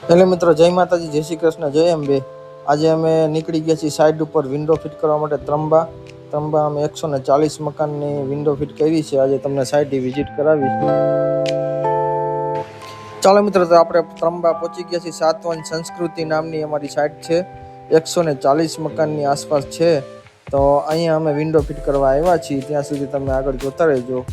Hello મિત્રો, જય માતાજી, જય શ્રી કૃષ્ણ, જય અંબે. આજે અમે નીકળી ગયા છીએ સાઈડ ઉપર વિન્ડો ફિટ કરવા માટે. ત્રંબા અમે 140 મકાનની વિન્ડો ફિટ કરી છે. આજે તમને સાઈડ વિઝિટ કરાવીશ. ચાલો મિત્રો, તો આપણે ત્રંબા પહોંચી ગયા છીએ. સાતવન સંસ્કૃતિ નામની અમારી સાઈડ છે. 140 મકાનની આસપાસ છે. તો અહીંયા અમે વિન્ડો ફિટ કરવા આવ્યા છીએ. ત્યાં સુધી તમે આગળ જોતા રહેજો.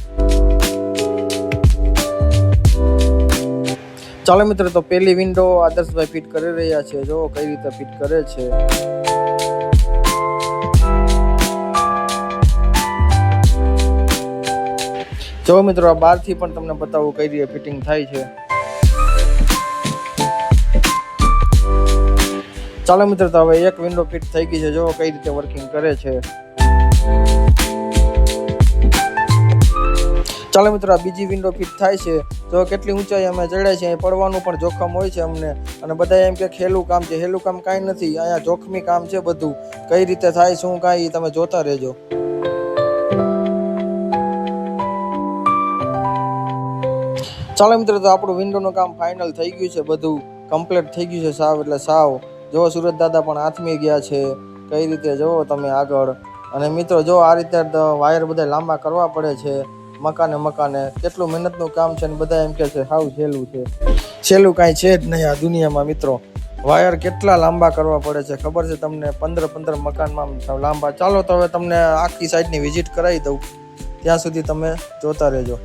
ચાલો મિત્રો, તો પહેલી વિન્ડો આદર્શભાઈ ફિટ કરી રહ્યા છે. જો કઈ રીતે ફિટ કરે છે. જો મિત્રો, આ બહારથી પણ તમને બતાવું કઈ રીતે ફિટિંગ થાય છે. ચાલો મિત્રો, તો હવે એક વિન્ડો ફિટ થઈ ગઈ છે. જો કઈ રીતે વર્કિંગ કરે છે. ચાલો મિત્રો, આ બીજી વિન્ડો ફિટ થાય છે. જો કેટલી ઊંચાઈ અમે ચડ્યા છે. અહીં પડવાનું પણ જોખમ હોય છે અમને. અને બધા એમ કે હેલું કામ છે. હેલું કામ કાંઈ નથી. અહીંયા જોખમી કામ છે બધું. કઈ રીતે થાય, શું કાંઈ તમે જોતા રહેજો. ચાલો મિત્રો, તો આપણું વિન્ડોનું કામ ફાઇનલ થઈ ગયું છે. બધું કમ્પ્લીટ થઈ ગયું છે સાવ એટલે સાવ. જો સુરત દાદા પણ હાથમી ગયા છે. કઈ રીતે જોવો તમે આગળ. અને મિત્રો, જો આ રીતે વાયર બધા લાંબા કરવા પડે છે. મકાને કેટલું મહેનતનું કામ છે. અને બધા એમ કે છે હાવ સહેલું છે. સહેલું કાંઈ છે જ નહીં આ દુનિયામાં મિત્રો. વાયર કેટલા લાંબા કરવા પડે છે ખબર છે તમને? 15 મકાનમાં લાંબા. ચાલો તો હવે તમને આખી સાઈડની વિઝિટ કરાવી દઉં. ત્યાં સુધી તમે જોતા રહેજો.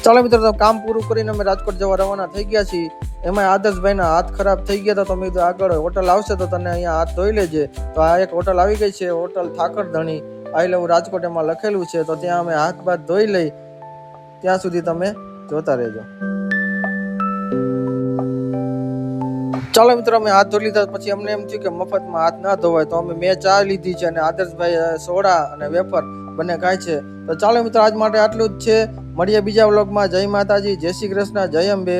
ચાલો મિત્રો, તો કામ પૂરું કરીને અમે રાજકોટ જવા રવાના થઈ ગયા છીએ. એમાં આદર્શભાઈના હાથ ખરાબ થઈ ગયા હતા. તો મેં આગળ હોટલ આવશે તો તને અહીંયા હાથ ધોઈ લેજે. તો આ એક હોટલ આવી ગઈ છે, હોટલ ઠાકરધણી. આઈ લવ રાજકોટ એમાં લખેલું છે. તો ત્યાં અમે હાથ બાથ ધોઈ લઈ. ત્યાં સુધી તમે જોતા રહેજો. ચાલો મિત્રો, અમે હાથ ધોઈ લીધા. પછી અમને એમ થયું કે મફતમાં હાથ ના ધોવાય. તો મેં ચા લીધી છે અને આદર્શભાઈ સોડા અને વેફર બંને ખાય છે. તો ચાલો મિત્રો, આજ માટે આટલું જ છે. મળીએ બીજા વ્લોગમાં. જય માતાજી, જય શ્રી કૃષ્ણ, જય અંબે.